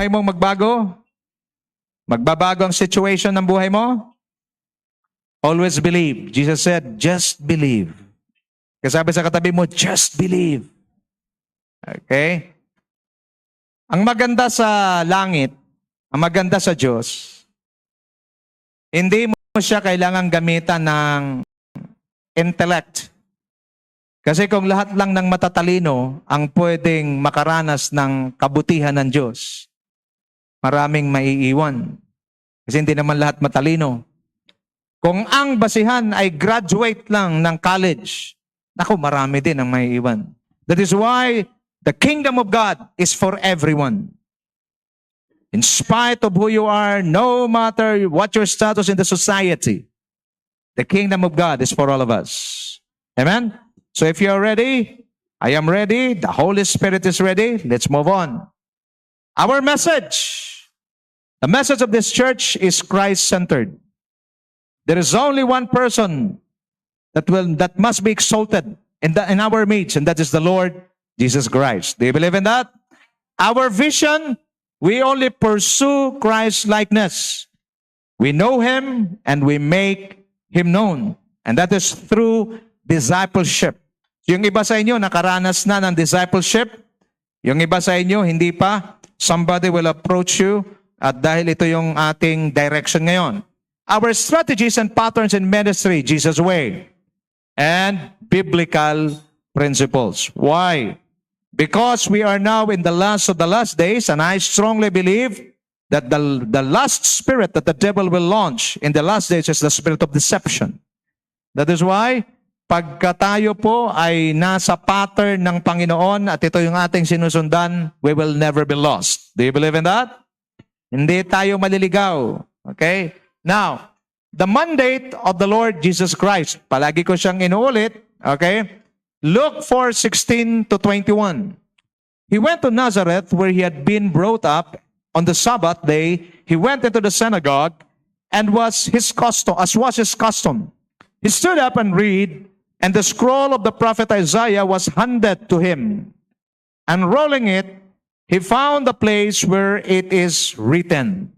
buhay mong magbago? Magbabago ang situation ng buhay mo? Always believe. Jesus said, just believe. Kasabi sa katabi mo, just believe. Okay? Ang maganda sa langit, ang maganda sa Diyos, hindi mo siya kailangang gamitan ng intellect. Kasi kung lahat lang ng matatalino ang pwedeng makaranas ng kabutihan ng Diyos, maraming maiiwan. Kasi hindi naman lahat matalino. Kung ang basihan ay graduate lang ng college, naku, marami din ang maiiwan. That is why the kingdom of God is for everyone. In spite of who you are, no matter what your status in the society, the kingdom of God is for all of us. Amen? So if you are ready, I am ready, the Holy Spirit is ready, let's move on. Our message, the message of this church is Christ-centered. There is only one person that must be exalted in our midst, and that is the Lord Jesus Christ. Do you believe in that? Our vision, we only pursue Christ's likeness. We know Him and we make Him known. And that is through discipleship. Yung iba sa inyo, nakaranas na ng discipleship. Yung iba sa inyo, hindi pa. Somebody will approach you at dahil ito yung ating direction ngayon. Our strategies and patterns in ministry, Jesus' way. And biblical principles. Why? Because we are now in the last of the last days, and I strongly believe that the last spirit that the devil will launch in the last days is the spirit of deception. That is why, pagka tayo po ay nasa pattern ng Panginoon at ito yung ating sinusundan, we will never be lost. Do you believe in that? Hindi tayo maliligaw. Okay? Now, the mandate of the Lord Jesus Christ, palagi ko siyang inuulit, okay? Luke 4:16 to 21. He went to Nazareth where he had been brought up. On the Sabbath day, he went into the synagogue and as was his custom. He stood up and read, and the scroll of the prophet Isaiah was handed to him. Unrolling it, he found the place where it is written,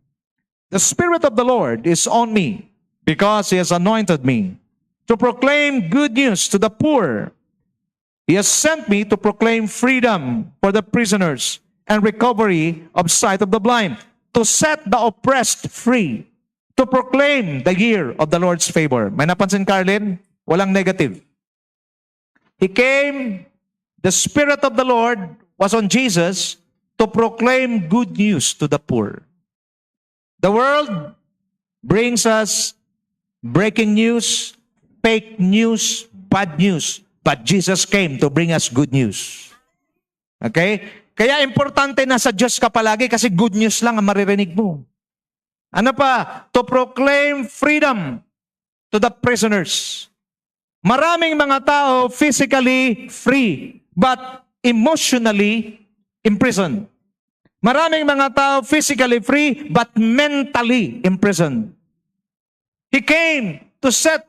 "The Spirit of the Lord is on me, because He has anointed me to proclaim good news to the poor. He has sent me to proclaim freedom for the prisoners and recovery of sight of the blind, to set the oppressed free, to proclaim the year of the Lord's favor." May napansin, Carlin? Walang negative. He came, the Spirit of the Lord was on Jesus to proclaim good news to the poor. The world brings us breaking news, fake news, bad news. But Jesus came to bring us good news. Okay? Kaya importante na sa Diyos ka palagi kasi good news lang ang maririnig mo. Ano pa? To proclaim freedom to the prisoners. Maraming mga tao physically free but emotionally imprisoned. Maraming mga tao physically free but mentally imprisoned. He came to set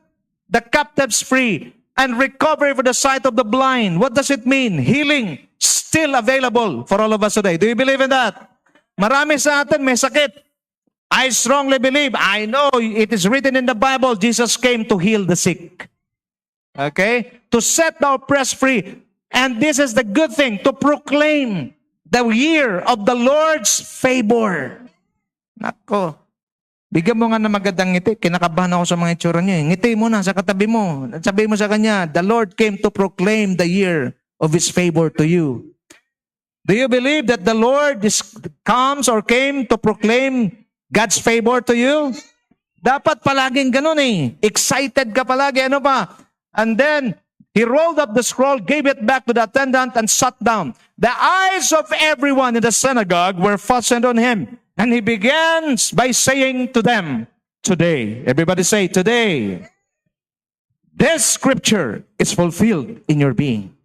the captives free and recovery for the sight of the blind. What does it mean? Healing still available for all of us today. Do you believe in that? Marami sa atin may sakit. I strongly believe, I know it is written in the Bible, Jesus came to heal the sick. Okay? To set the oppressed free. And this is the good thing, to proclaim the year of the Lord's favor. Nako. Bigyan mo nga na magandang ngiti. Kinakabahan ako sa mga itsura niya. Ngiti mo na sa katabi mo. Sabi mo sa kanya, the Lord came to proclaim the year of His favor to you. Do you believe that the Lord comes or came to proclaim God's favor to you? Dapat palaging ganun eh. Excited ka palagi. Ano pa? And then, he rolled up the scroll, gave it back to the attendant, and sat down. The eyes of everyone in the synagogue were fastened on him. And he begins by saying to them, today, everybody say, today, this scripture is fulfilled in your being.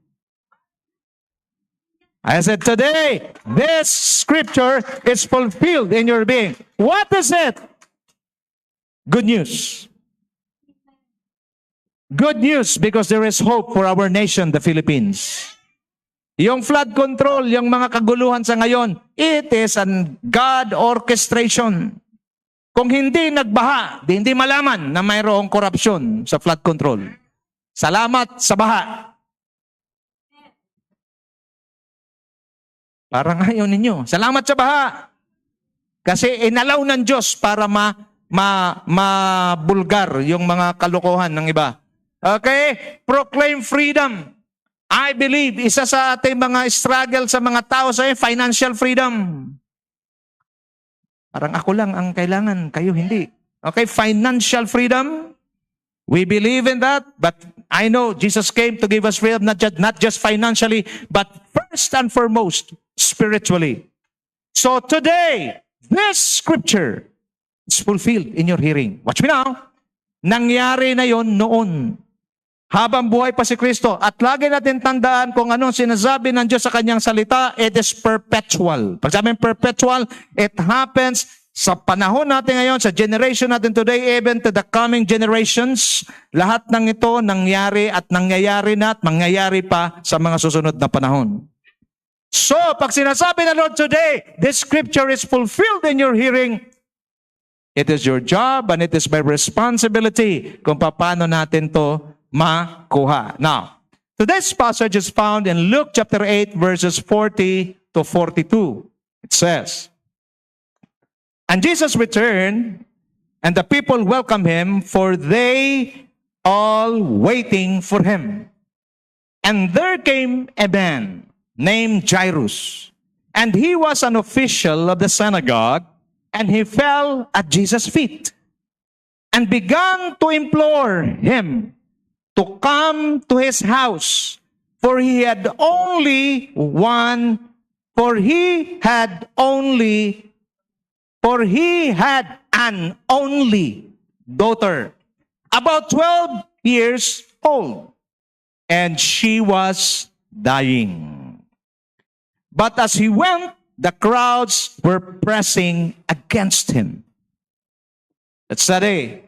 I said, today, this scripture is fulfilled in your being. What is it? Good news. Good news because there is hope for our nation, the Philippines. Yung flood control, yung mga kaguluhan sa ngayon, it is an God orchestration. Kung hindi nagbaha, hindi malaman na mayroong korupsyon sa flood control. Salamat sa baha. Parang ayaw ninyo. Salamat sa baha. Kasi inalaw ng Diyos para mabulgar yung mga kalokohan ng iba. Okay? Proclaim freedom. I believe, isa sa ating mga struggle sa mga tao sa financial freedom. Parang ako lang ang kailangan, kayo hindi. Okay, financial freedom. We believe in that, but I know Jesus came to give us freedom, not just financially, but first and foremost, spiritually. So today, this scripture is fulfilled in your hearing. Watch me now. Nangyari na yon noon, habang buhay pa si Kristo. At lagi natin tandaan kung anong sinasabi ng Diyos sa kanyang salita, it is perpetual. Pag sabing perpetual, it happens sa panahon natin ngayon, sa generation natin today, even to the coming generations. Lahat ng ito nangyari at nangyayari na at mangyayari pa sa mga susunod na panahon. So, pag sinasabi ng Lord today, this scripture is fulfilled in your hearing, it is your job and it is my responsibility kung paano natin to makuha. Now, today's passage is found in Luke chapter 8 verses 40 to 42. It says, "And Jesus returned, and the people welcomed him, for they all waiting for him. And there came a man named Jairus, and he was an official of the synagogue, and he fell at Jesus' feet and began to implore him to come to his house, for he had an only daughter, about 12 years old, and she was dying. But as he went, the crowds were pressing against him." That's today.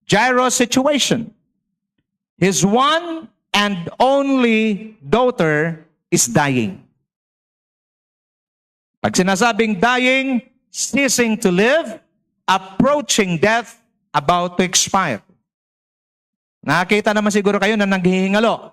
Jairus' situation. His one and only daughter is dying. Pag sinasabing dying, ceasing to live, approaching death, about to expire. Nakakita naman siguro kayo na naghihingalo.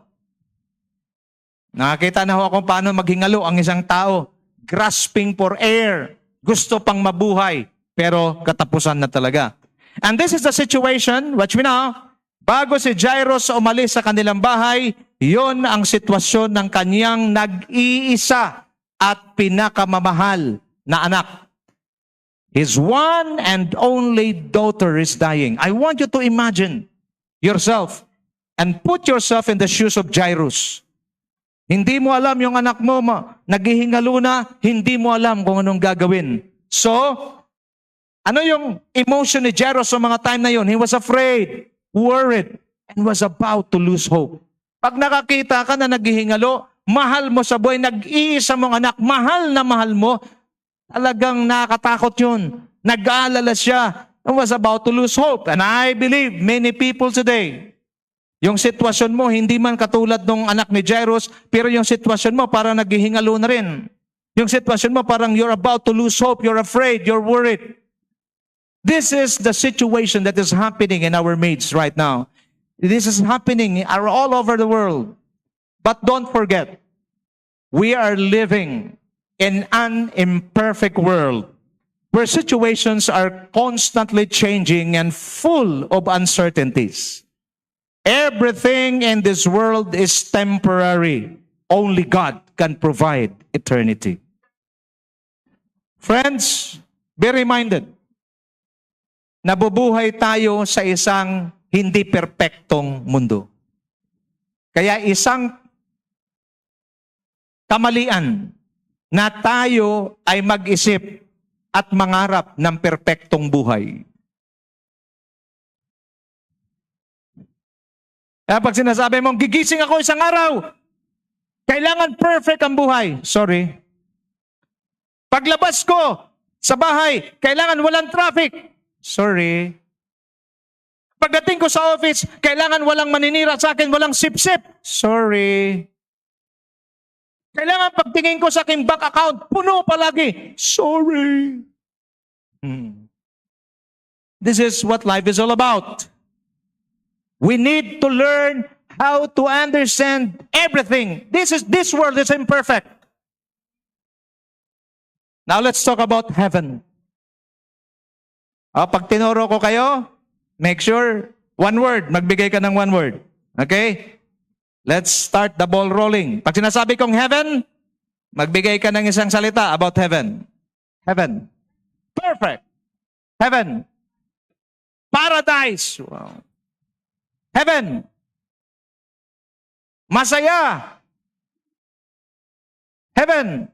Nakakita na ho kung paano maghingalo ang isang tao. Grasping for air. Gusto pang mabuhay, pero katapusan na talaga. And this is the situation, watch me now, bago si Jairus umalis sa kanilang bahay, yon ang sitwasyon ng kanyang nag-iisa at pinakamamahal na anak. His one and only daughter is dying. I want you to imagine yourself and put yourself in the shoes of Jairus. Hindi mo alam yung anak mo, naghihingalo na, hindi mo alam kung anong gagawin. So, ano yung emotion ni Jairus sa mga time na yon? He was afraid, worried, and was about to lose hope. Pag nakakita ka na naghihingalo, mahal mo sa buhay, nag-iisa mong anak, mahal na mahal mo, talagang nakakatakot yun. Nag-aalala siya, and was about to lose hope. And I believe many people today, yung sitwasyon mo, hindi man katulad ng anak ni Jairus, pero yung sitwasyon mo parang naghihingalo na rin. Yung sitwasyon mo parang you're about to lose hope, you're afraid, you're worried. This is the situation that is happening in our midst right now. This is happening all over the world. But don't forget, we are living in an imperfect world where situations are constantly changing and full of uncertainties. Everything in this world is temporary. Only God can provide eternity. Friends, be reminded, nabubuhay tayo sa isang hindi perpektong mundo. Kaya isang kamalian na tayo ay mag-isip at mangarap ng perpektong buhay. Kaya pag sinasabi mong gigising ako isang araw, kailangan perfect ang buhay. Sorry. Paglabas ko sa bahay, kailangan walang traffic. Sorry. Pagdating ko sa office, kailangan walang maninira sa akin, walang sip-sip. Sorry. Kailangan pagtingin ko sa aking bank account, puno palagi. Sorry. This is what life is all about. We need to learn how to understand everything. This world is imperfect. Now let's talk about heaven. Pag tinuro ko kayo, make sure, one word, magbigay ka ng one word. Okay? Let's start the ball rolling. Pag sinasabi kong heaven, magbigay ka ng isang salita about heaven. Heaven. Perfect. Heaven. Paradise. Wow. Heaven. Masaya. Heaven.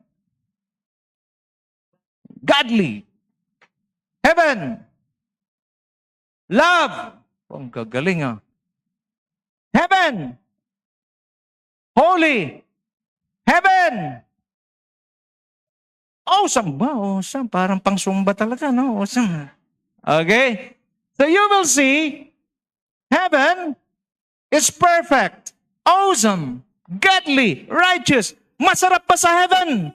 Godly. Heaven. Love. Ang gagaling Heaven. Holy. Heaven. Awesome ba? Awesome. Parang pangsumba talaga, no? Awesome. Okay? So you will see, heaven is perfect, awesome, godly, righteous. Masarap pa sa heaven.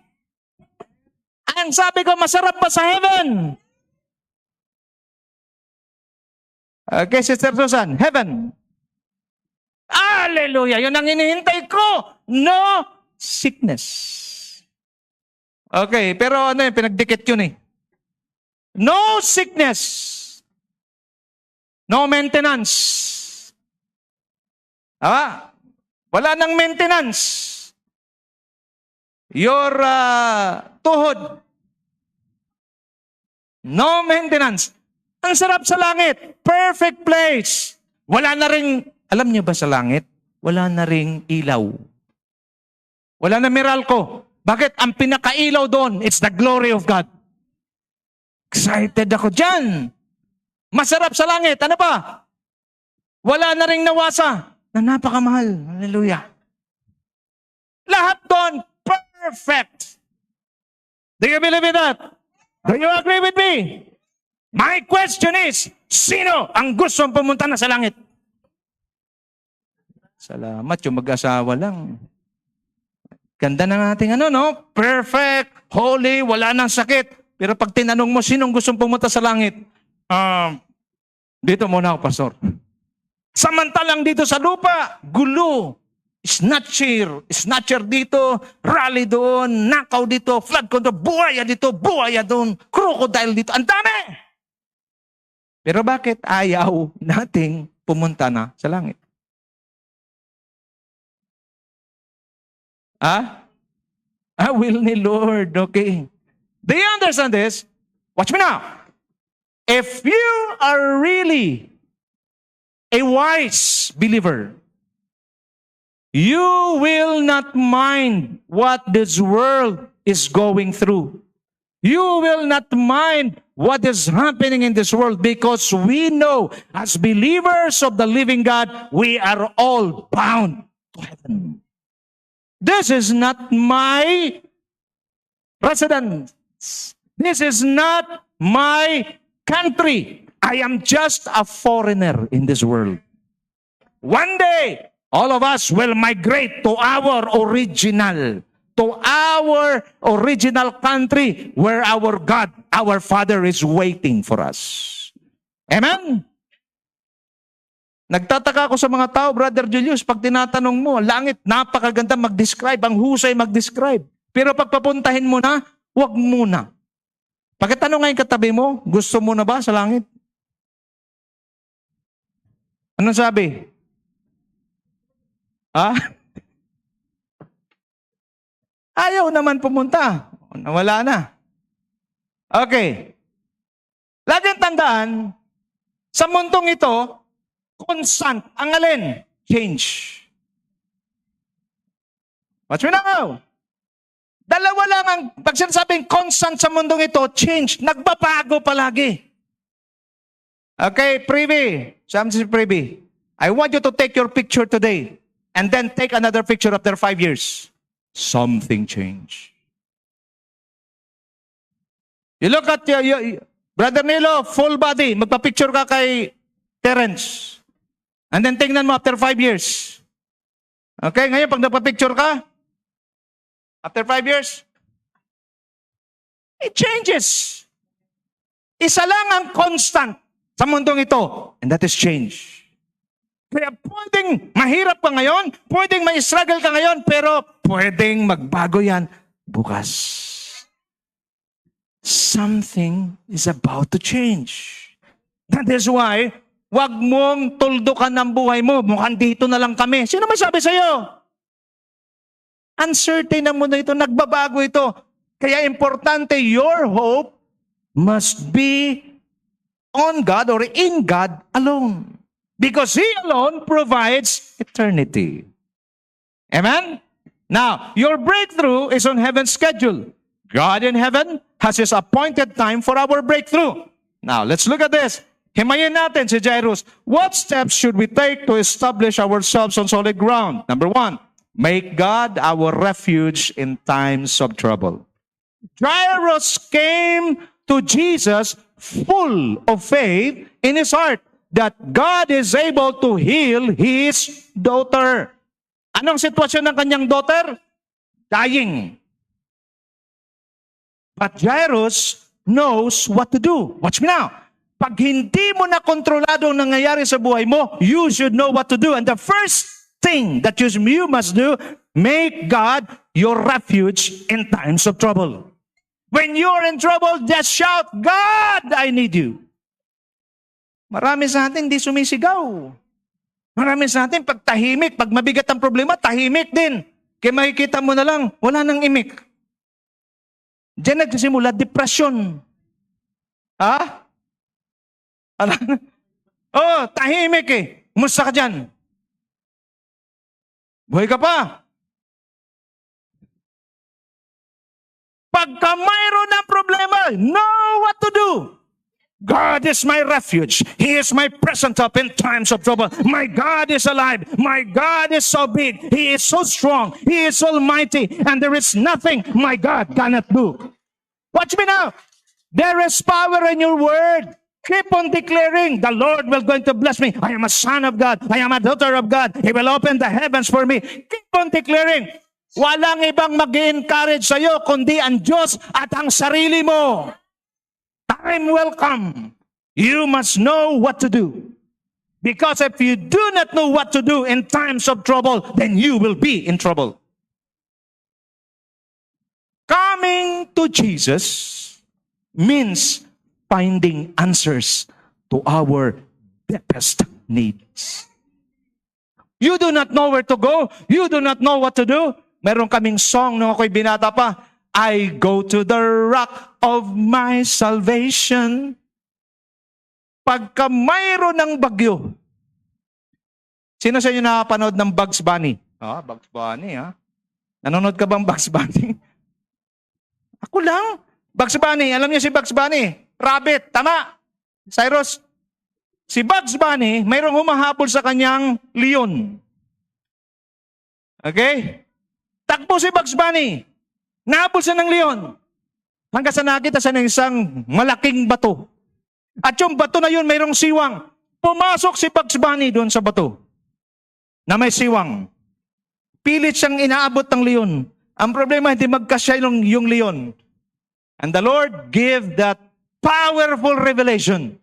Ang sabi ko, masarap pa sa heaven. Okay, Sister Susan, heaven. Hallelujah! Yun ang hinihintay ko. No sickness. Okay, pero ano yun, pinagdikit yun No sickness. No maintenance. Wala nang maintenance. Your tuhod. No maintenance. Ang sarap sa langit. Perfect place. Wala na ring, alam niyo ba sa langit? Wala na ring ilaw. Wala na Meralco. Bakit? Ang pinakailaw doon, it's the glory of God. Excited ako dyan. Masarap sa langit. Ano pa? Wala na ring nawasa na napakamahal. Hallelujah. Lahat doon, perfect. Do you believe in that? Do you agree with me? My question is, sino ang gustong pumunta na sa langit? Salamat, yung mag-asawa lang. Ganda na natin perfect, holy, wala nang sakit. Pero pag tinanong mo, sinong gustong pumunta sa langit? Dito muna ako, Pastor. Samantalang dito sa lupa, gulo, snatcher dito, rally doon, nakaw dito, flood control, buhaya doon, crocodile dito, ang dami! Pero bakit ayaw nating pumunta na sa langit? Will ni Lord, okay. Do you understand this? Watch me now. If you are really a wise believer, you will not mind what this world is going through. You will not mind what is happening in this world because we know as believers of the living God, we are all bound to heaven. This is not my residence. This is not my country. I am just a foreigner in this world. One day, all of us will migrate to our original country where our God, our Father is waiting for us. Amen? Nagtataka ako sa mga tao, Brother Julius, pag tinatanong mo, langit, napakaganda mag-describe, ang husay mag-describe. Pero pag papuntahin mo na, huwag muna. Pagkatanong ngayon katabi mo, gusto mo na ba sa langit? Anong sabi? Ayaw naman pumunta. Nawala na. Okay. Laging tandaan, sa mundong ito, constant. Ang alin? Change. Watch me now. Dalawa lang ang, pag sinasabing constant sa mundong ito, change. Nagbabago palagi. Okay, Privy. Sabi si Privy, I want you to take your picture today and then take another picture after 5 years. Something changed. You look at your Brother Nilo, full body. Magpa-picture ka kay Terence. And then tingnan mo after 5 years. Okay, ngayon pag nagpa-picture ka, After 5 years, it changes. Isa lang ang constant sa mundong ito, and that is change. Kaya pwedeng mahirap ka ngayon, pwedeng may struggle ka ngayon, pero pwedeng magbago yan bukas. Something is about to change. That is why, wag mong tuldukan ng buhay mo. Mukhang dito na lang kami. Sino may sabi sa'yo? Uncertain na mundo ito, nagbabago ito. Kaya importante, your hope must be on God or in God alone. Because He alone provides eternity. Amen? Now, your breakthrough is on heaven's schedule. God in heaven has His appointed time for our breakthrough. Now, let's look at this. Himayin natin si Jairus. What steps should we take to establish ourselves on solid ground? Number 1, make God our refuge in times of trouble. Jairus came to Jesus full of faith in his heart that God is able to heal his daughter. Anong sitwasyon ng kanyang daughter? Dying. But Jairus knows what to do. Watch me now. Pag hindi mo na kontrolado ang nangyayari sa buhay mo, you should know what to do. And the first thing that you must do, make God your refuge in times of trouble. When you're in trouble, just shout, God, I need you. Marami sa atin hindi sumisigaw. Marami sa atin pag tahimik, pag mabigat ang problema, tahimik din. Kaya makikita mo na lang, wala nang imik. Diyan nagsisimula, depression. Ha? Oh, tahimik eh. Kumusta ka dyan? Buhay ka pa. Pagka mayroon ng problema, know what to do. God is my refuge. He is my present help in times of trouble. My God is alive. My God is so big. He is so strong. He is almighty. And there is nothing my God cannot do. Watch me now. There is power in your word. Keep on declaring, the Lord will going to bless me. I am a son of God. I am a daughter of God. He will open the heavens for me. Keep on declaring. Walang ibang mag-encourage sa'yo, kundi ang Diyos at ang sarili mo. Time will come. You must know what to do. Because if you do not know what to do in times of trouble, then you will be in trouble. Coming to Jesus means finding answers to our deepest needs. You do not know where to go. You do not know what to do. Meron kaming song nung ako'y binata pa, I go to the rock of my salvation. Pagka mayroon ng bagyo, sino sa inyo nakapanood ng Bugs Bunny? Bugs Bunny, ha? Nanonood ka bang Bugs Bunny? Ako lang. Bugs Bunny, alam niyo si Bugs Bunny? Rabbit, tama. Cyrus, si Bugs Bunny, mayroong humahabol sa kanyang leon. Okay? Takbo si Bugs Bunny. Nahabol siya ng leon. Hanggang sa nakita siya ng isang malaking bato. At yung bato na yun, mayroong siwang. Pumasok si Bugs Bunny doon sa bato na may siwang. Pilit siyang inaabot ng leon. Ang problema, hindi magkasya yung leon. And the Lord gave that powerful revelation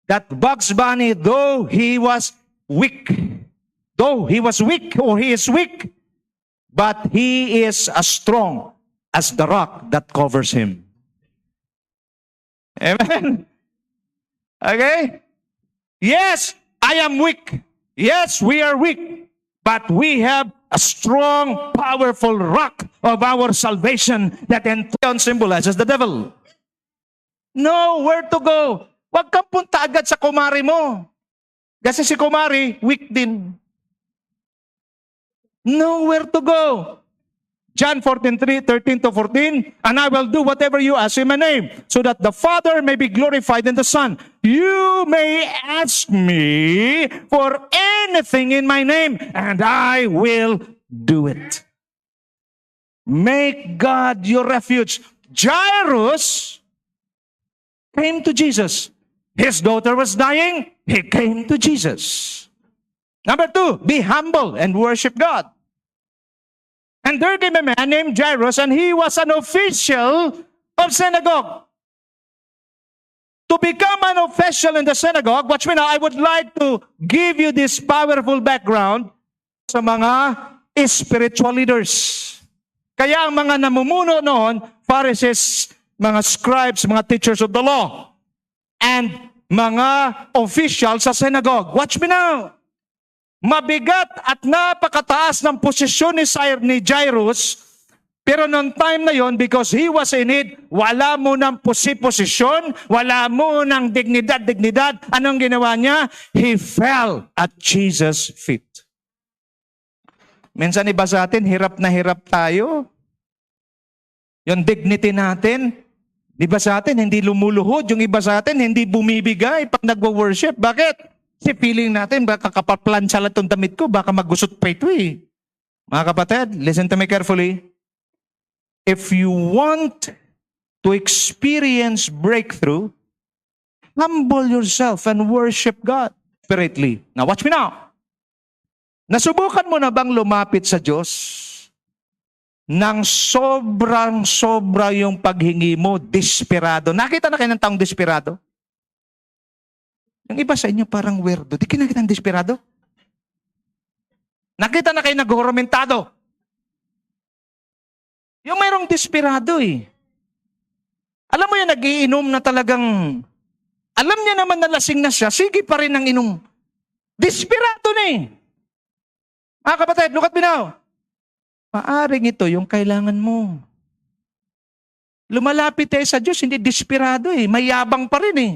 that Bugs Bunny, though he was weak or he is weak, but he is as strong as the rock that covers him. Amen? Okay? Yes, I am weak. Yes, we are weak. But we have a strong, powerful rock of our salvation that in turn symbolizes the devil. Know where to go. Huwag kang punta agad sa kumari mo. Kasi si kumari, weak din. Know where to go. John 14:13-14, and I will do whatever you ask in my name, so that the Father may be glorified in the Son. You may ask me for anything in my name, and I will do it. Make God your refuge. Jairus came to Jesus. His daughter was dying. He came to Jesus. Number 2, be humble and worship God. And there came a man named Jairus, and he was an official of synagogue. To become an official in the synagogue, watch me now, I would like to give you this powerful background sa mga spiritual leaders. Kaya ang mga namumuno noon, Pharisees, mga scribes, mga teachers of the law, and mga officials sa synagogue. Watch me now. Mabigat at napakataas ng posisyon ni Jairus, pero noong time na yon, because he was in need, wala mo ng posisyon, wala mo ng dignidad. Anong ginawa niya? He fell at Jesus' feet. Minsan iba sa atin, hirap na hirap tayo. Yung dignity natin, iba sa atin, hindi lumuluhod. Yung iba sa atin, hindi bumibigay pag nagwo-worship. Bakit? Kasi feeling natin, baka kapaplansya lang itong damit ko, baka magusot pa ito eh. Mga kapatid, listen to me carefully. If you want to experience breakthrough, humble yourself and worship God spiritually. Now watch me now. Nasubukan mo na bang lumapit sa Diyos nang sobrang-sobra yung paghingi mo, desperado? Nakita na kayo ng taong desperado? Yung iba sa inyo parang weirdo. Di kinakita ng desperado? Nakita na kayo nag-horomentado? Yung mayroong desperado eh. Alam mo yan, nagiinom na talagang, alam niya naman na lasing na siya, sige pa rin ang inom. Desperado na eh. Mga kapatid, look at me now. Maaring ito yung kailangan mo. Lumalapit tayo sa Diyos, hindi desperado eh. Mayabang pa rin eh.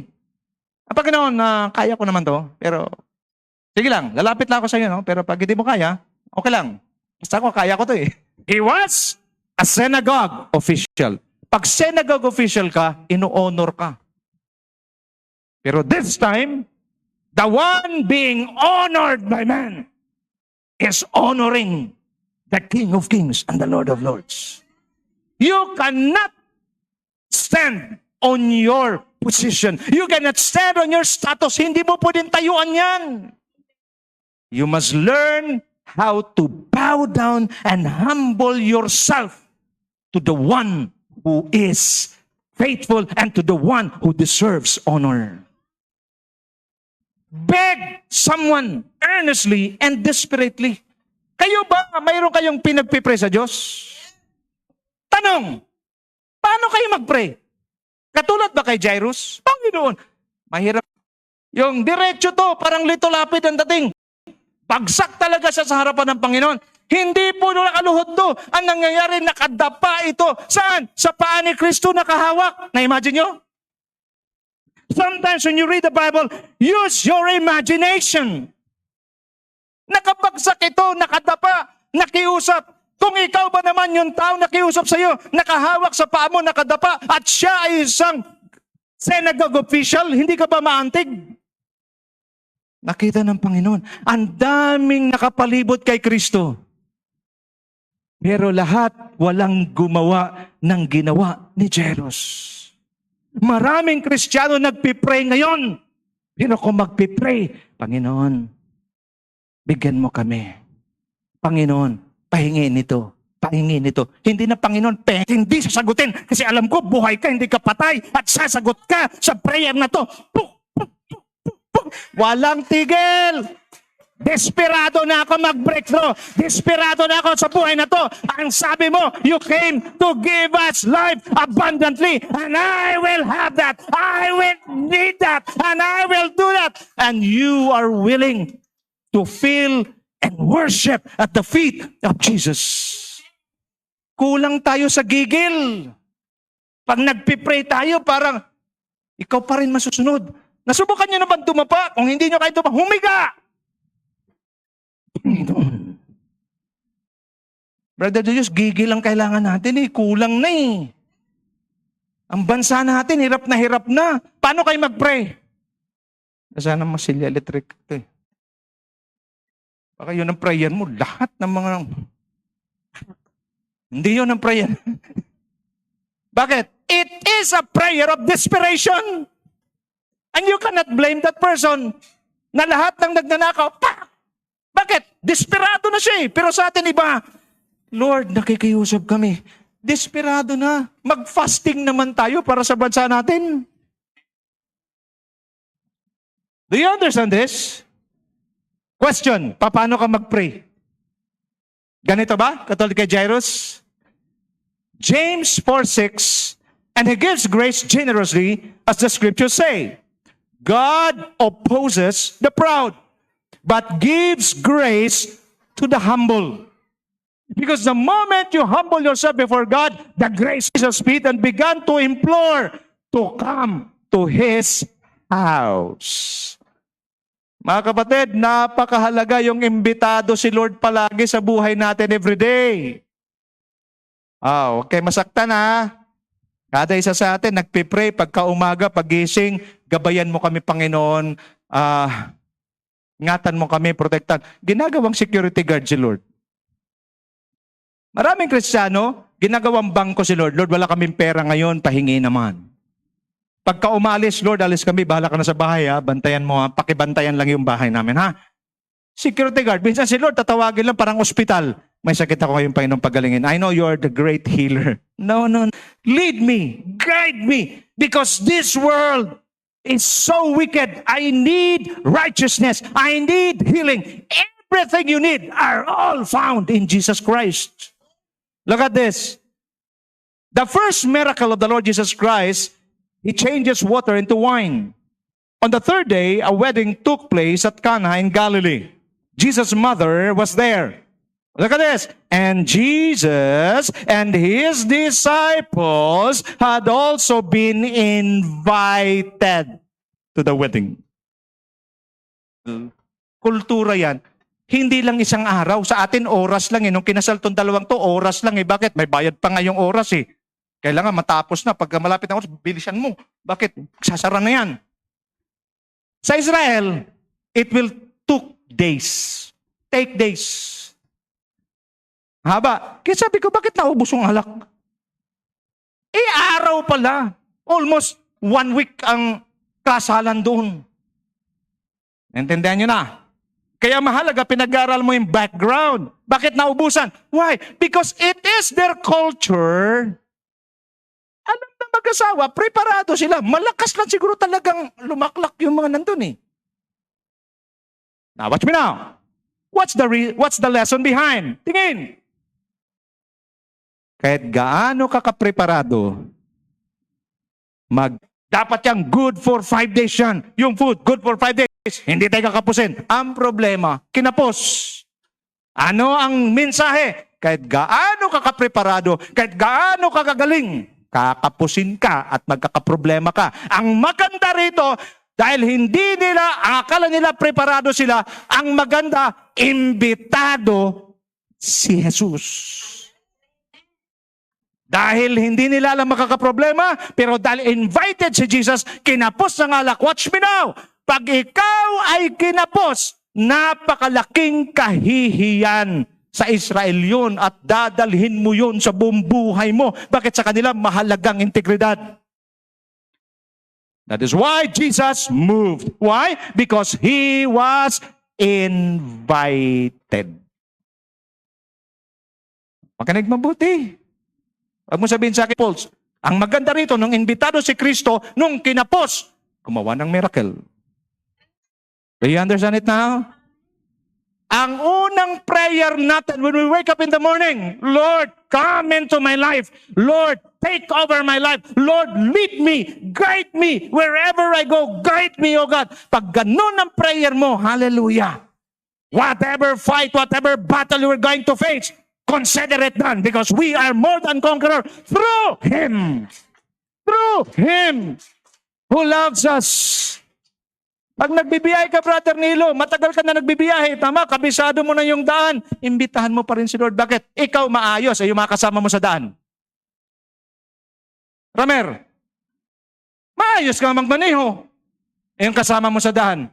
Pag ganoon, kaya ko naman to, pero sige lang, lalapit lang ako sa iyo, no? Pero pag hindi mo kaya, okay lang. Basta ako, kaya ko to eh. He was a synagogue official. Pag synagogue official ka, ino-honor ka. Pero this time, the one being honored by man is honoring the King of Kings and the Lord of Lords. You cannot stand on your position. You cannot stand on your status. Hindi mo pwedeng tayuan yan. You must learn how to bow down and humble yourself to the one who is faithful and to the one who deserves honor. Beg someone earnestly and desperately. Kayo ba, mayroon kayong pinagpipray sa Diyos? Tanong, paano kayo mag-pray? Katulad ba kay Jairus? Panginoon, mahirap. Yung diretso to, parang lito lapid ang dating. Bagsak talaga siya sa harapan ng Panginoon. Hindi po nakaluhod to. Ang nangyayari, nakadapa ito. Saan? Sa paa ni Kristo nakahawak. Na-imagine nyo? Sometimes when you read the Bible, use your imagination. Nakabagsak ito, nakadapa, nakiusap. Kung ikaw ba naman yung tao nakiusap sa iyo, nakahawak sa paa mo, nakadapa, at siya ay isang synagogue official, hindi ka ba maantig? Nakita ng Panginoon, ang daming nakapalibot kay Kristo. Pero lahat walang gumawa ng ginawa ni Jairus. Maraming Kristiyano nagpipray ngayon. Pero kung magpipray, Panginoon, bigyan mo kami. Panginoon, pahingin nito. Pahingin nito. Hindi na Panginoon, hindi sasagutin. Kasi alam ko, buhay ka, hindi ka patay. At sasagot ka sa prayer na to. Walang tigil. Desperado na ako mag-breakthrough. Desperado na ako sa buhay na to. Ang sabi mo, you came to give us life abundantly. And I will have that. I will need that. And I will do that. And you are willing to feel and worship at the feet of Jesus. Kulang tayo sa gigil. Pag nagpipray tayo, parang ikaw pa rin masusunod. Nasubukan nyo naman tumapa. Kung hindi nyo kayo tumapa, humiga! Panginoon. Brother Diyos, gigil ang kailangan natin eh. Kulang na eh. Ang bansa natin, hirap na. Paano kayo mag-pray? Sana masilya electric ito eh. Baka yun ang prayer mo. Lahat ng mga... Hindi yun ang prayer. Bakit? It is a prayer of desperation. And you cannot blame that person na lahat ng nagnanakaw, Bakit? Desperado na siya eh. Pero sa atin iba, Lord, nakikiusap kami. Desperado na. Mag-fasting naman tayo para sa bansa natin. Do you understand this? Question, paano ka mag-pray? Ganito ba? Katulad kay Jairus? James 4:6, and he gives grace generously, as the scriptures say. God opposes the proud, but gives grace to the humble. Because the moment you humble yourself before God, the grace is Jesus feet and began to implore to come to His house. Mga kapatid, napakahalaga yung imbitado si Lord palagi sa buhay natin everyday. Huwag kayo masaktan ha. Kada isa sa atin, nagpipray pagka umaga, pagising, gabayan mo kami Panginoon, ingatan mo kami, protektan. Ginagawang security guard si Lord. Maraming Kristiyano, ginagawang bangko si Lord. Lord, wala kaming pera ngayon, pahingi naman. Pagka umalis, Lord, alis kami, bahala ka na sa bahay ha, bantayan mo ha, pakibantayan lang yung bahay namin ha. Security guard, minsan si Lord tatawagin lang parang ospital. May sakit ako ngayong Panginoon pagalingin. I know you are the great healer. No. Lead me, guide me, because this world is so wicked. I need righteousness. I need healing. Everything you need are all found in Jesus Christ. Look at this. The first miracle of the Lord Jesus Christ, He changes water into wine. On the third day, a wedding took place at Cana in Galilee. Jesus' mother was there. Look at this. And Jesus and His disciples had also been invited to the wedding. Kultura yan. Hindi lang isang araw. Sa atin, oras lang. Nung kinasal tong dalawang to, oras lang. Bakit? May bayad pa nga yung oras eh. Kailangan matapos na. Pagka malapit na oras, bilisan mo. Bakit? Sasara na yan. Sa Israel, it will took days. Take days. Haba. Kaya sabi ko, bakit naubos yung alak? Araw pala. Almost 1 week ang kasalan doon. Intindihan nyo na? Kaya mahalaga, pinag-aaral mo yung background. Bakit naubusan? Why? Because it is their culture. Alam na mag-asawa, preparado sila. Malakas lang siguro talagang lumaklak yung mga nandun eh. Now, watch me now. What's the lesson behind? Tingin. Kahit gaano ka kapreparado, dapat yung good for 5 days yan. Yung food, good for 5 days. Hindi tayo kakapusin. Ang problema, kinapos. Ano ang mensahe? Kahit gaano ka kapreparado, kahit gaano ka kagaling, kakapusin ka at magkakaproblema ka. Ang maganda rito, dahil hindi nila, akala nila preparado sila, ang maganda, imbitado si Jesus. Dahil hindi nila alam makakaproblema, pero dahil invited si Jesus, kinapos ng alak. Watch me now. Pag ikaw ay kinapos, napakalaking kahihiyan sa Israel yun at dadalhin mo yun sa buong buhay mo. Bakit sa kanila mahalagang integridad? That is why Jesus moved. Why? Because He was invited. Makinig mabuti. Huwag mo sabihin sa akin, Pauls, ang maganda rito, nung imbitado si Kristo, nung kinapos, gumawa ng miracle. Do you understand it now? Ang unang prayer natin when we wake up in the morning, Lord, come into my life. Lord, take over my life. Lord, lead me, guide me, wherever I go, guide me, O God. Pag ganun ang prayer mo, hallelujah. Whatever fight, whatever battle you are going to face, consider it done because we are more than conqueror through Him. Through Him who loves us. Pag nagbibiyahe ka, Brother Nilo, matagal ka na nagbibiyahe, tama, kabisado mo na yung daan, imbitahan mo pa rin si Lord. Bakit? Ikaw maayos, ay yung mga kasama mo sa daan. Ramer, maayos ka magmaneho. Ay yung kasama mo sa daan.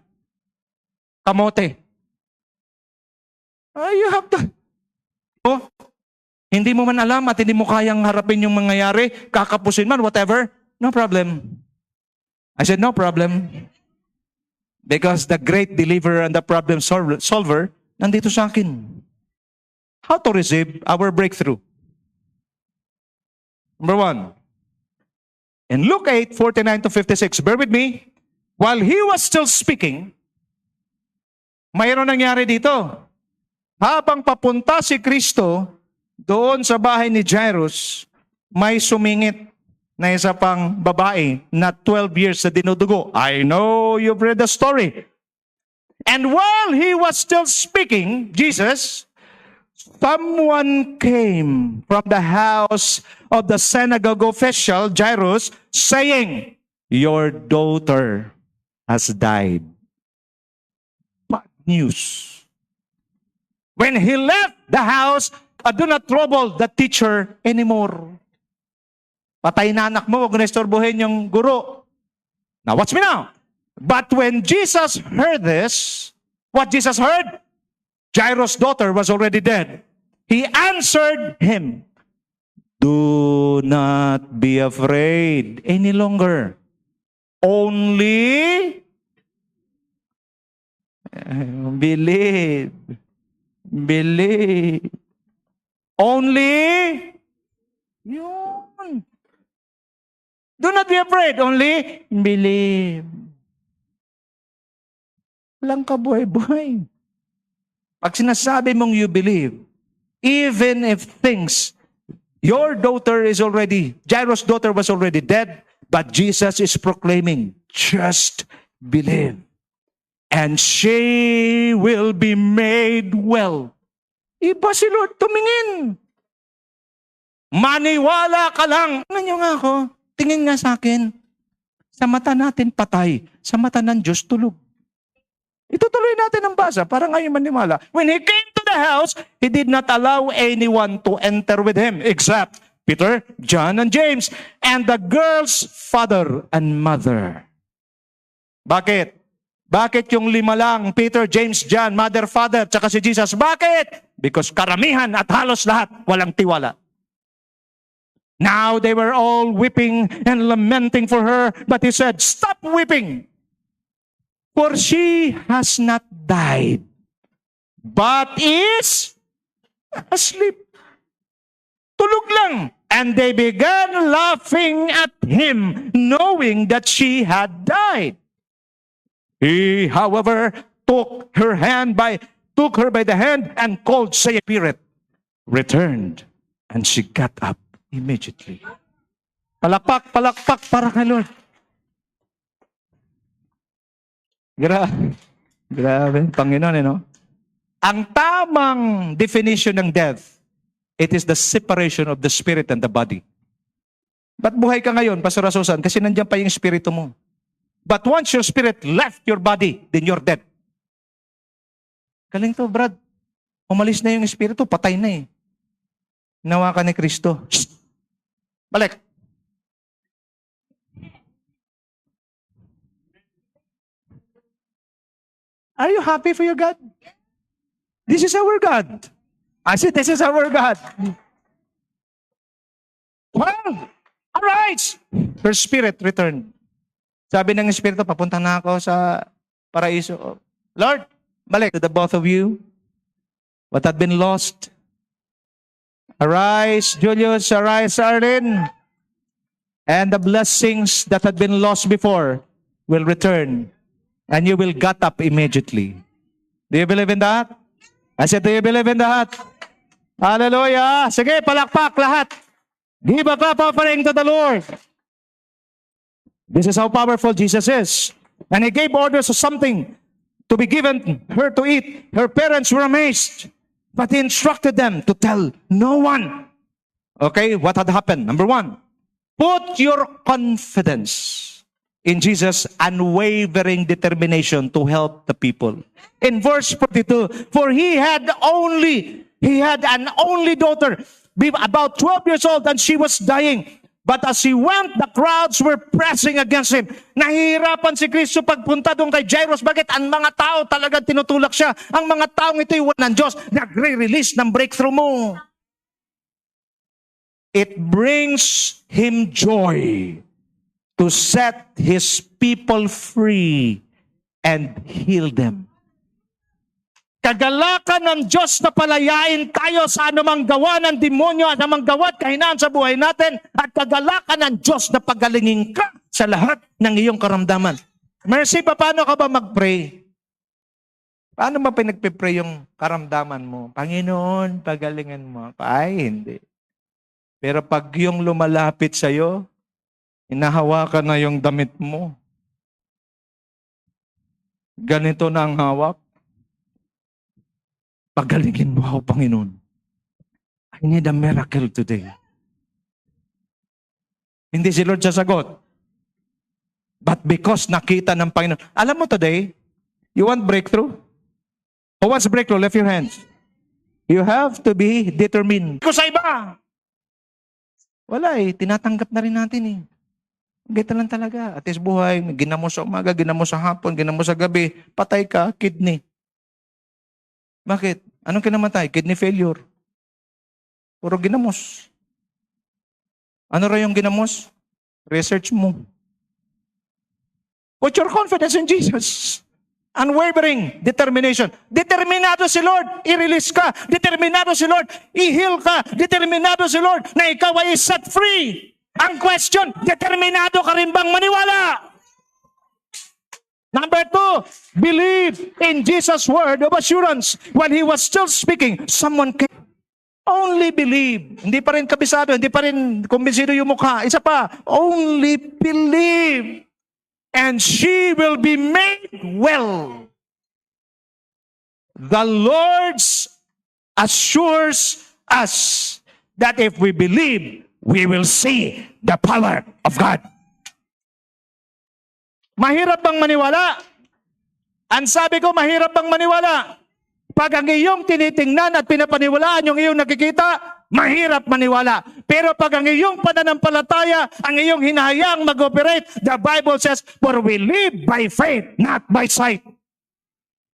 Kamote. You have to... Hindi mo man alam at hindi mo kayang harapin yung mangyayari, kakapusin man, whatever, no problem. I said, no problem. Because the great deliverer and the problem solver, nandito sa akin. how to receive our breakthrough. Number one, in Luke 8:49-56, bear with me, while he was still speaking, mayroon nangyari dito. Habang papunta si Kristo doon sa bahay ni Jairus, may sumingit na isa pang babae na 12 years na dinudugo. I know you've read the story. And while he was still speaking, Jesus, someone came from the house of the synagogue official, Jairus, saying, your daughter has died. Bad news. When he left the house, do not trouble the teacher anymore. Patay na anak mo, huwag na istorbohin yung guro. Now, watch me now. But when Jesus heard this, what Jesus heard? Jairus' daughter was already dead. He answered him, do not be afraid any longer. Only believe. Believe. Only yun. Do not be afraid. Only believe. Walang kabuhay-buhay. Pag sinasabi mong you believe, even if things, your daughter is already, Jairus' daughter was already dead, but Jesus is proclaiming, just believe. And she will be made well. Iba si Lord tumingin. Maniwala ka lang. Tingnan niyo nga ako. Tingin nga sa akin. Sa mata natin patay. Sa mata ng Diyos tulog. Itutuloy natin ang basa para ngayon maniwala. When he came to the house, he did not allow anyone to enter with him except Peter, John, and James, and the girl's father and mother. Bakit? Bakit yung lima lang? Peter, James, John, mother, father, tsaka si Jesus. Bakit? Because karamihan at halos lahat walang tiwala. Now they were all weeping and lamenting for her, but he said, stop weeping, for she has not died, but is asleep. Tulog lang. And they began laughing at him, knowing that she had died. He, however, took her by the hand and called, say, spirit, returned, and she got up immediately. Palakpak para kay Lord. Grabe, Panginoon, no? Ang tamang definition ng death, it is the separation of the spirit and the body. Ba't buhay ka ngayon, Pastor Asusan? Kasi nandiyan pa yung espiritu mo. But once your spirit left your body, then you're dead. Galing to, Brad. Umalis na yung espiritu, patay na eh. Nawa ka ni Kristo. Shh! Balik. Are you happy for your God? This is our God. I said, this is our God. Well, arise! Her spirit returned. Sabi ng Espiritu, papunta na ako sa paraiso. Lord, balik to the both of you. What had been lost. Arise, Julius. Arise, Arlen. And the blessings that had been lost before will return. And you will get up immediately. Do you believe in that? I said, do you believe in that? Hallelujah. Sige, palakpak lahat. Give a clap offering to the Lord. This is how powerful Jesus is. And he gave orders of something to be given her to eat. Her parents were amazed. But he instructed them to tell no one. Okay, what had happened? Number one, put your confidence in Jesus' unwavering determination to help the people. In verse 42, for he had an only daughter, about 12 years old, and she was dying. But as he went, the crowds were pressing against him. Nahihirapan si Kristo pagpunta doon kay Jairus. Bakit? Ang mga tao talagang tinutulak siya. Ang mga taong ito'y wala ng Diyos. Nagre-release ng breakthrough mo. It brings him joy to set his people free and heal them. Kagalakan ng Diyos na palayain tayo sa anumang gawa ng demonyo at anumang gawa at kahinaan sa buhay natin, at kagalakan ng Diyos na pagalingin ka sa lahat ng iyong karamdaman. Mercy, paano ka ba mag-pray? Paano ba pinagpipray yung karamdaman mo? Panginoon, pagalingin mo. Ay, hindi. Pero pag yung lumalapit sa'yo, hinahawakan na yung damit mo. Ganito na ang hawak. Pagalingin mo ako, Panginoon. I need a miracle today. Hindi si Lord sasagot. But because nakita ng Panginoon. Alam mo today, you want breakthrough? Who wants breakthrough? Lift your hands. You have to be determined. Kung sa iba, wala tinatanggap na rin natin Gita lang talaga. At is buhay, ginamos sa umaga, ginamos sa hapon, ginamos sa gabi, patay ka, kidney. Bakit? Anong kinamatay? Kidney failure. Puro ginamos. Ano ra yung ginamos? Research mo. Put your confidence in Jesus. Unwavering determination. Determinado si Lord, i-release ka. Determinado si Lord, i-heal ka. Determinado si Lord na ikaw ay set free. Ang question, determinado ka rin bang maniwala? Number 2, believe in Jesus' word of assurance. When he was still speaking, someone came. Only believe. Hindi pa rin kabisado, hindi pa rin kumbinsido yung mukha. Isa pa, only believe. And she will be made well. The Lord assures us that if we believe, we will see the power of God. Mahirap bang maniwala? Ang sabi ko, mahirap bang maniwala? Pag ang iyong tinitingnan at pinapaniwalaan yung iyong nakikita, mahirap maniwala. Pero pag ang iyong pananampalataya, ang iyong hinahayaang mag-operate, the Bible says, for we live by faith, not by sight.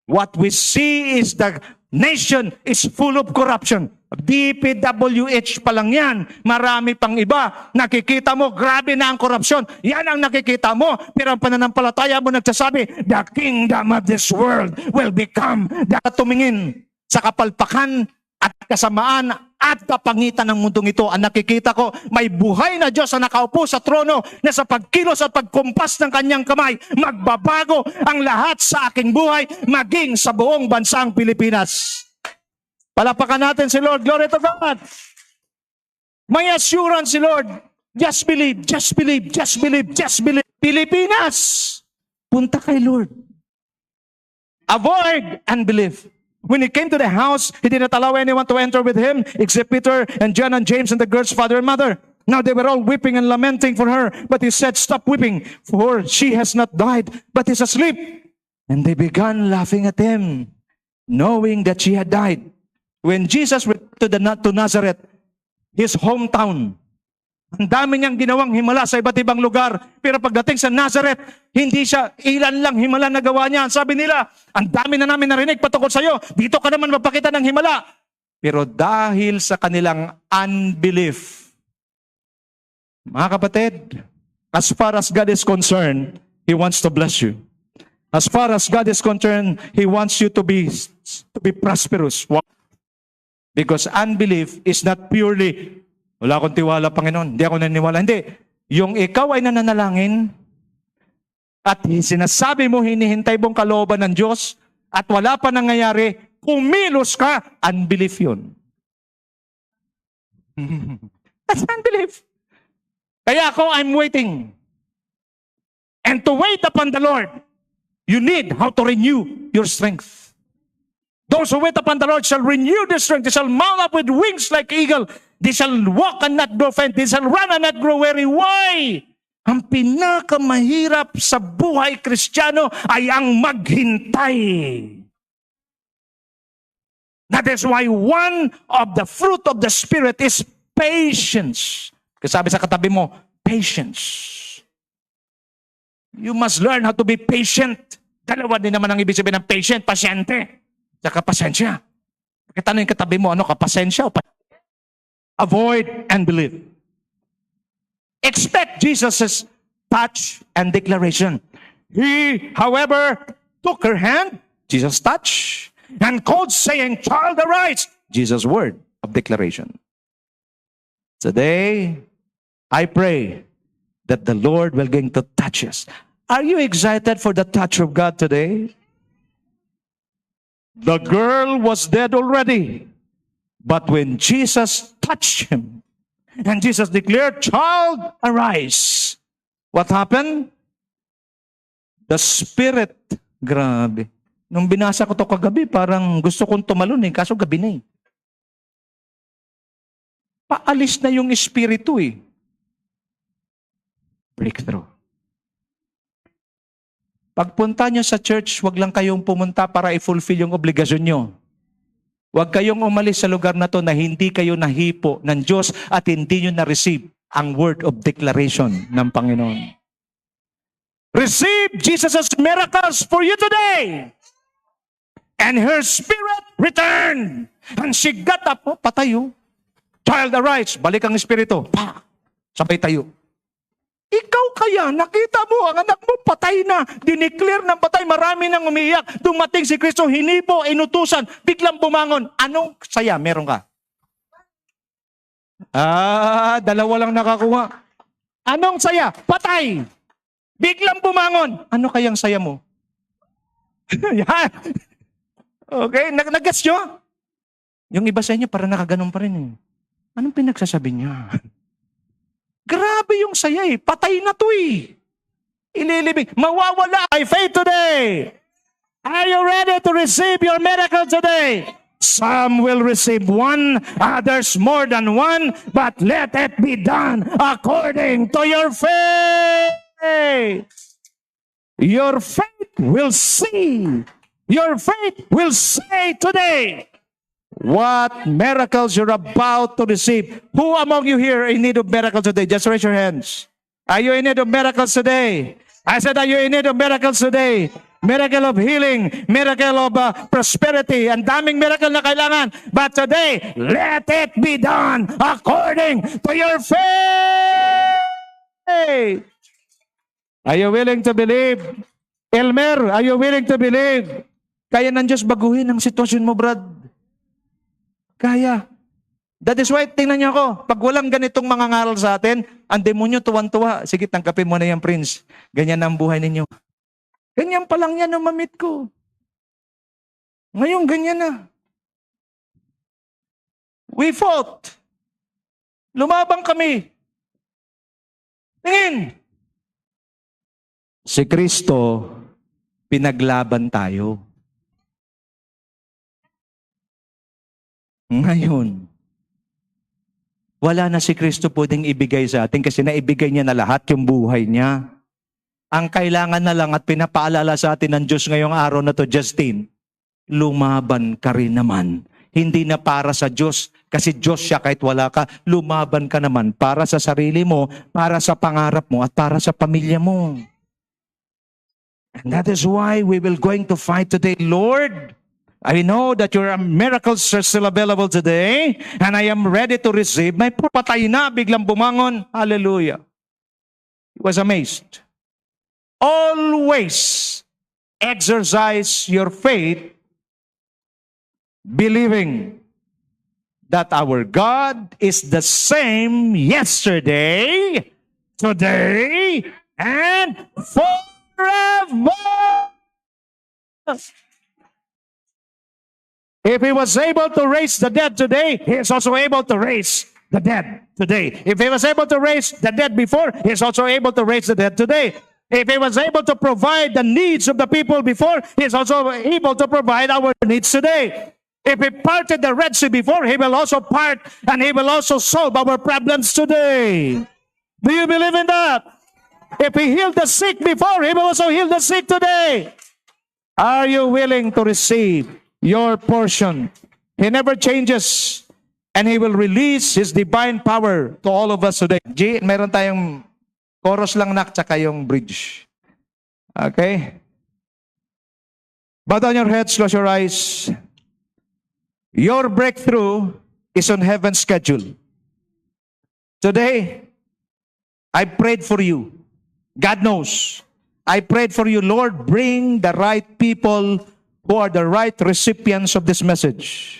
What we see is the nation is full of corruption. DPWH pa lang yan. Marami pang iba. Nakikita mo, grabe na ang korupsyon. Yan ang nakikita mo. Pero ang pananampalataya mo nagsasabi, the kingdom of this world will become the tumingin sa kapalpakan at kasamaan at kapangitan ng mundong ito. Ang nakikita ko, may buhay na Diyos na nakaupo sa trono na sa pagkilos at pagkumpas ng kanyang kamay, magbabago ang lahat sa aking buhay, maging sa buong bansang Pilipinas. Palapakan natin si Lord. Glory to God. May assurance si Lord. Just believe, just believe, just believe, just believe. Pilipinas, punta kay Lord. Avoid unbelief. When he came to the house, he did not allow anyone to enter with him except Peter and John and James and the girl's father and mother. Now they were all weeping and lamenting for her. But he said, stop weeping, for she has not died, but is asleep. And they began laughing at him, knowing that she had died. When Jesus went to Nazareth, his hometown, ang dami niyang ginawang himala sa iba't ibang lugar. Pero pagdating sa Nazareth, hindi siya ilan lang himala na gawa niya. Sabi nila, ang dami na namin narinig patungkol sa iyo. Dito ka naman magpakita ng himala. Pero dahil sa kanilang unbelief, mga kapatid, as far as God is concerned, He wants to bless you. As far as God is concerned, He wants you to be prosperous. Because unbelief is not purely, wala akong tiwala, Panginoon, hindi ako naniniwala. Hindi. Yung ikaw ay nananalangin at sinasabi mo, hinihintay mong kalooban ng Diyos at wala pa nangyayari, kumilos ka, unbelief yun. That's unbelief. Kaya ako, I'm waiting. And to wait upon the Lord, you need how to renew your strength. Those who wait upon the Lord shall renew their strength. They shall mount up with wings like eagle. They shall walk and not grow faint. They shall run and not grow weary. Why? Ang pinakamahirap sa buhay Kristiyano ay ang maghintay. That is why one of the fruit of the Spirit is patience. Kasabi sa katabi mo, patience. You must learn how to be patient. Dalawa din naman ang ibig sabihin ng patient, pasyente. Saka pasensya. Kitanong yung katabi mo, ano ka, pasensya o avoid and believe. Expect Jesus' touch and declaration. He, however, took her hand, Jesus touched, and codes saying, child, arise. Jesus' word of declaration. Today, I pray that the Lord will going to touch us. Are you excited for the touch of God today? The girl was dead already. But when Jesus touched him, and Jesus declared, child, arise. What happened? The Spirit, grabe. Nung binasa ko to kagabi, parang gusto kong tumalon kaso gabi na Paalis na yung Espiritu Breakthrough. Pagpunta nyo sa church, wag lang kayong pumunta para i-fulfill yung obligasyon nyo. Huwag kayong umalis sa lugar na to na hindi kayo nahipo ng Diyos at hindi nyo na-receive ang word of declaration ng Panginoon. Receive Jesus' miracles for you today. And her spirit returned. And she got up. Patayo. Child, arise. Balik ang espiritu. Sabay tayo. Ikaw kaya, nakita mo, ang anak mo patay na. Dineclare ng patay, marami nang umiiyak. Dumating si Kristo, hinipo, inutusan, biglang bumangon. Anong saya meron ka? Dalawa lang nakakuha. Anong saya? Patay. Biglang bumangon. Ano kayang saya mo? Yan. Okay, nag-gets nyo? Yung iba sa inyo, para nakaganon pa rin Anong pinagsasabi niya? Grabe yung saya Patay na to Ililibing. Mawawala by faith today. Are you ready to receive your miracle today? Some will receive one, others more than one, but let it be done according to your faith. Your faith will see. Your faith will say today what miracles you're about to receive. Who among you here in need of miracles today? Just raise your hands. Are you in need of miracles today? I said, are you in need of miracles today? Miracle of healing, miracle of prosperity, and daming miracle na kailangan. But today, let it be done according to your faith. Are you willing to believe? Elmer, are you willing to believe? Kaya ng Diyos baguhin ang sitwasyon mo, Brad. Kaya. That is why, tingnan niyo ako, pag walang ganitong mga ngaral sa atin, ang demonyo tuwan-tuwa. Sige, tangkapin mo na yan, Prince. Ganyan ang buhay ninyo. Ganyan pa lang yan ang mamit ko. Ngayon, ganyan na. We fought. Lumabang kami. Tingin. Si Kristo, pinaglaban tayo. Ngayon, wala na si Kristo pwedeng ibigay sa atin kasi naibigay niya na lahat yung buhay niya. Ang kailangan na lang at pinapaalala sa atin ng Diyos ngayong araw na to, Justin, lumaban ka rin naman. Hindi na para sa Diyos, kasi Diyos siya kahit wala ka, lumaban ka naman para sa sarili mo, para sa pangarap mo, at para sa pamilya mo. And that is why we will going to fight today. Lord, I know that your miracles are still available today, and I am ready to receive. May patay na, biglang bumangon. Hallelujah. He was amazed. Always exercise your faith, believing that our God is the same yesterday, today, and forever. If He was able to raise the dead today, He is also able to raise the dead today. If He was able to raise the dead before, He is also able to raise the dead today. If He was able to provide the needs of the people before, He is also able to provide our needs today. If He parted the Red Sea before, He will also part and He will also solve our problems today. Do you believe in that? If He healed the sick before, He will also heal the sick today. Are you willing to receive your portion? He never changes, and He will release His divine power to all of us today. G, meron tayong chorus lang tsaka yung bridge. Okay? Bow down your heads, close your eyes. Your breakthrough is on heaven's schedule. Today, I prayed for you. God knows. I prayed for you, Lord, bring the right people who are the right recipients of this message.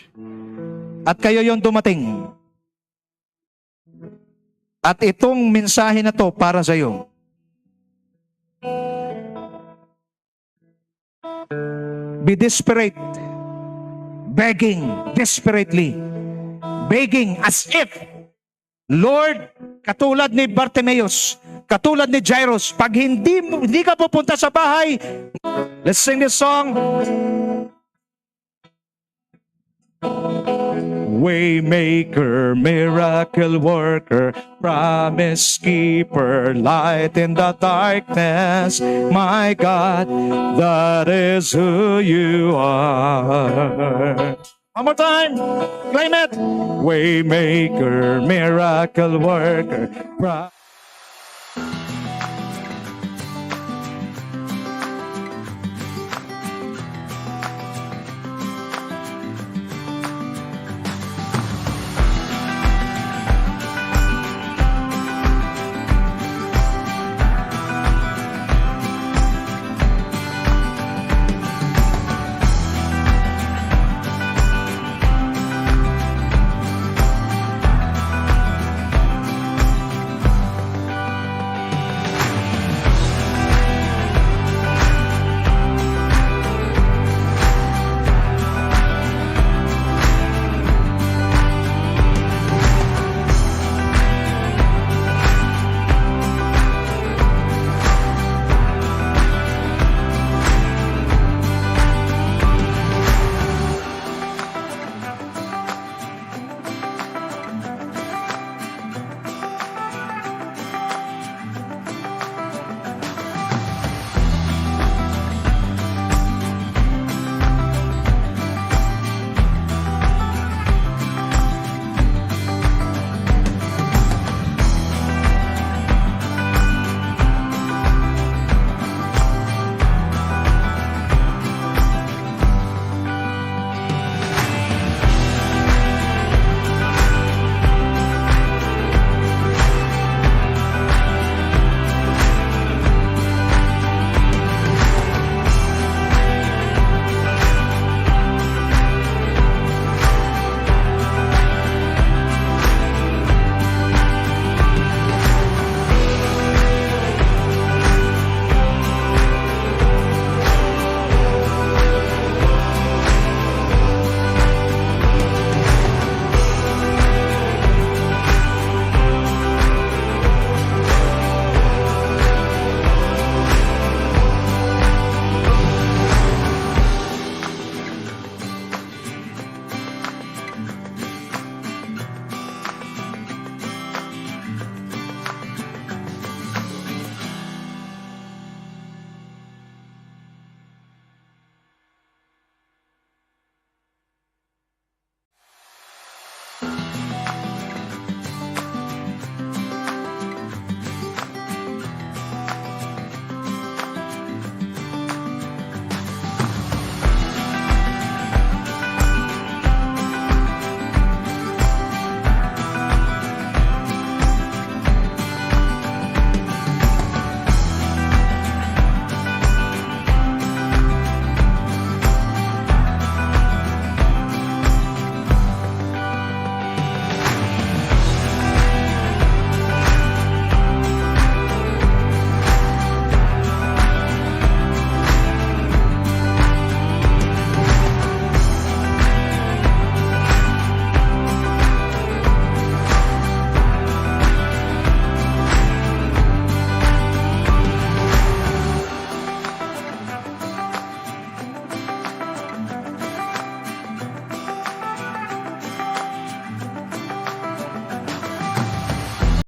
At kayo yung dumating. At itong mensahe na to para sa iyo. Be desperate, begging desperately, begging as if, Lord, katulad ni Bartimaeus, katulad ni Jairus, pag hindi ka pupunta sa bahay, let's sing this song. Waymaker, miracle worker, promise keeper, light in the darkness, my God, that is who you are. One more time, claim it. Waymaker, miracle worker,